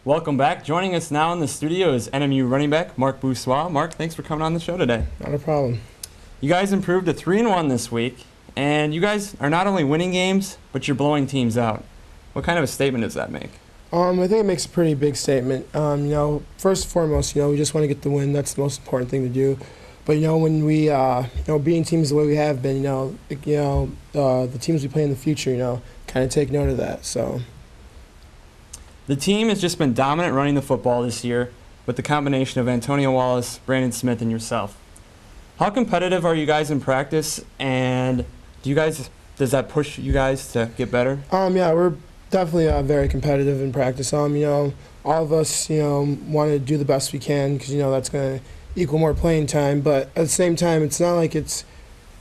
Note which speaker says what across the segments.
Speaker 1: Welcome back. Joining us now in the studio is NMU running back Mark Bossuah. Mark, thanks for coming on the show today.
Speaker 2: Not a problem.
Speaker 1: You guys improved to 3-1 this week, and you guys are not only winning games, but you're blowing teams out. What kind of a statement does that make?
Speaker 2: I think it makes a pretty big statement. First and foremost, we just want to get the win. That's the most important thing to do. But when we, beating teams the way we have been, the teams we play in the future, kind of take note of that. So.
Speaker 1: The team has just been dominant running the football this year with the combination of Antonio Wallace, Brandon Smith, and yourself. How competitive are you guys in practice, and does that push you guys to get better?
Speaker 2: Yeah, we're definitely very competitive in practice. All of us, want to do the best we can because, that's going to equal more playing time. But at the same time, it's not like it's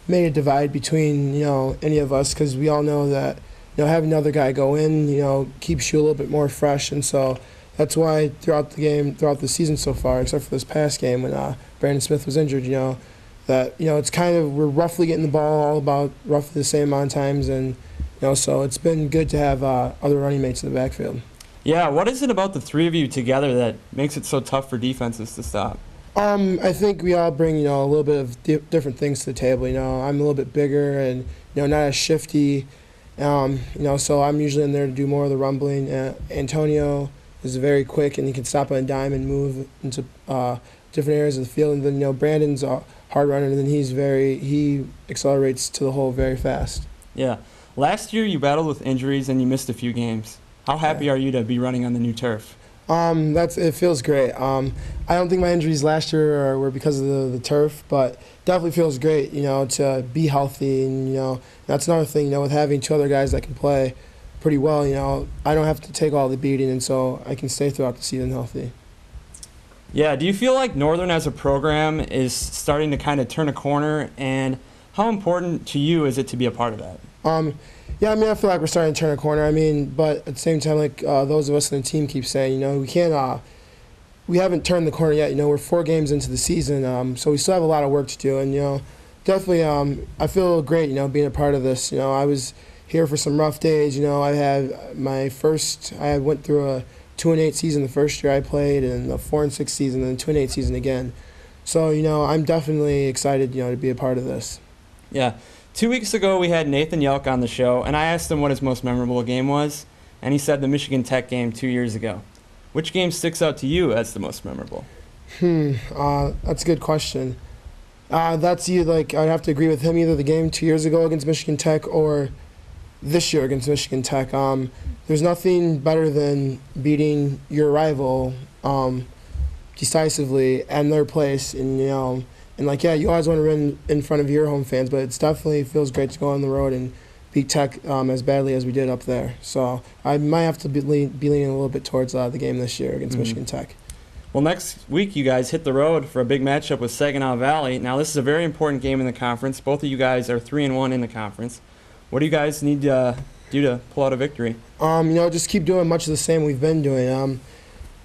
Speaker 2: made a divide between, any of us because we all know that having another guy go in, keeps you a little bit more fresh. And so that's why throughout the season so far, except for this past game when Brandon Smith was injured, that, it's kind of, we're roughly getting the ball all about roughly the same amount of times. And, so it's been good to have other running mates in the backfield.
Speaker 1: Yeah, what is it about the three of you together that makes it so tough for defenses to stop?
Speaker 2: I think we all bring, a little bit of different things to the table. I'm a little bit bigger and, not as shifty. So I'm usually in there to do more of the rumbling. Antonio is very quick and he can stop on a dime and move into different areas of the field. And then Brandon's a hard runner and then he accelerates to the hole very fast.
Speaker 1: Yeah. Last year you battled with injuries and you missed a few games. How happy are you to be running on the new turf?
Speaker 2: It feels great. I don't think my injuries last year were because of the turf, but definitely feels great, to be healthy. And, that's another thing, with having two other guys that can play pretty well, I don't have to take all the beating, and so I can stay throughout the season healthy.
Speaker 1: Yeah, do you feel like Northern as a program is starting to kind of turn a corner, and how important to you is it to be a part of that?
Speaker 2: Yeah, I feel like we're starting to turn a corner. But at the same time, like those of us in the team keep saying, we haven't turned the corner yet. We're 4 games into the season, so we still have a lot of work to do. And definitely, I feel great, being a part of this. I was here for some rough days. I went through a 2-8 season the first year I played, and a 4-6 season, and then 2-8 season again. So I'm definitely excited, to be a part of this.
Speaker 1: Yeah. 2 weeks ago, we had Nathan Yelk on the show, and I asked him what his most memorable game was, and he said the Michigan Tech game 2 years ago. Which game sticks out to you as the most memorable?
Speaker 2: That's a good question. I'd have to agree with him, either the game 2 years ago against Michigan Tech or this year against Michigan Tech. There's nothing better than beating your rival decisively and their place, and you always want to win in front of your home fans, but it definitely feels great to go on the road and beat Tech as badly as we did up there. So I might have to be leaning a little bit towards the game this year against Michigan Tech.
Speaker 1: Well, next week you guys hit the road for a big matchup with Saginaw Valley. Now, this is a very important game in the conference. Both of you guys are 3-1 in the conference. What do you guys need to do to pull out a victory?
Speaker 2: Just keep doing much of the same we've been doing.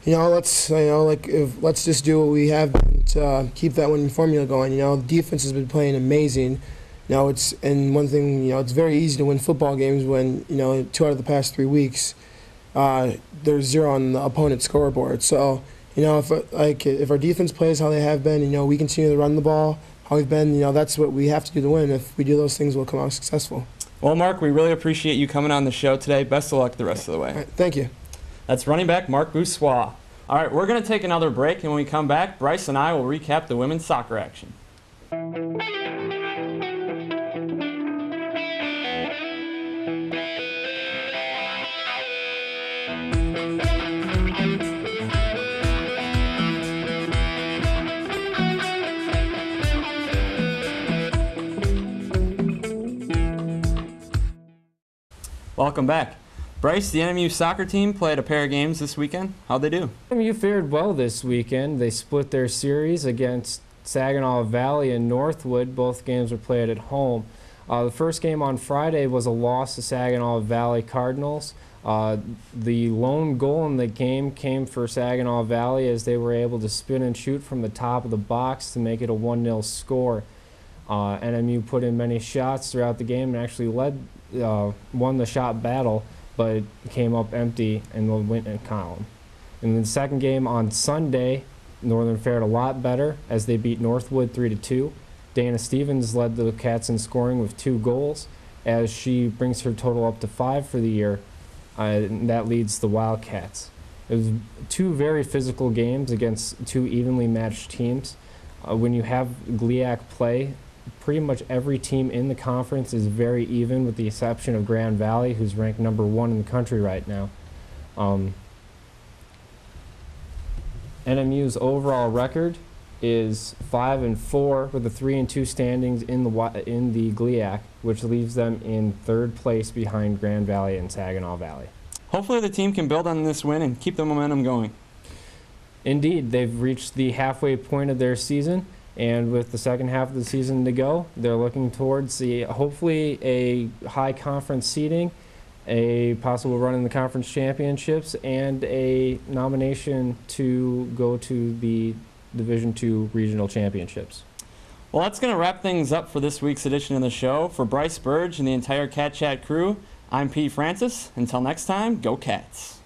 Speaker 2: Let's just do what we have been to keep that winning formula going. The defense has been playing amazing. It's very easy to win football games when 2 out of the past 3 weeks there's 0 on the opponent's scoreboard. So if our defense plays how they have been, we continue to run the ball how we've been. That's what we have to do to win. If we do those things, we'll come out successful.
Speaker 1: Well, Mark, we really appreciate you coming on the show today. Best of luck the rest of the way.
Speaker 2: All right, thank you.
Speaker 1: That's running back Mark Bossuah. All right, we're going to take another break, and when we come back, Brice and I will recap the women's soccer action. Welcome back. Brice, the NMU soccer team played a pair of games this weekend. How'd they do?
Speaker 3: NMU fared well this weekend. They split their series against Saginaw Valley and Northwood. Both games were played at home. The first game on Friday was a loss to Saginaw Valley Cardinals. The lone goal in the game came for Saginaw Valley as they were able to spin and shoot from the top of the box to make it a 1-0 score. NMU put in many shots throughout the game and actually won the shot battle, but it came up empty in the win column. In the second game on Sunday, Northern fared a lot better as they beat Northwood 3-2. Dana Stevens led the Cats in scoring with 2 goals as she brings her total up to 5 for the year, and that leads the Wildcats. It was 2 very physical games against 2 evenly matched teams. When you have GLIAC play, pretty much every team in the conference is very even with the exception of Grand Valley, who's ranked number 1 in the country right now. NMU's overall record is 5-4 with a 3-2 standings in the GLIAC, which leaves them in 3rd place behind Grand Valley and Saginaw Valley.
Speaker 1: Hopefully the team can build on this win and keep the momentum going.
Speaker 3: Indeed, they've reached the halfway point of their season, and with the second half of the season to go, they're looking towards hopefully a high conference seeding, a possible run in the conference championships, and a nomination to go to the Division II regional championships.
Speaker 1: Well, that's going to wrap things up for this week's edition of the show. For Bryce Burge and the entire Cat Chat crew, I'm Pete Francis. Until next time, go Cats.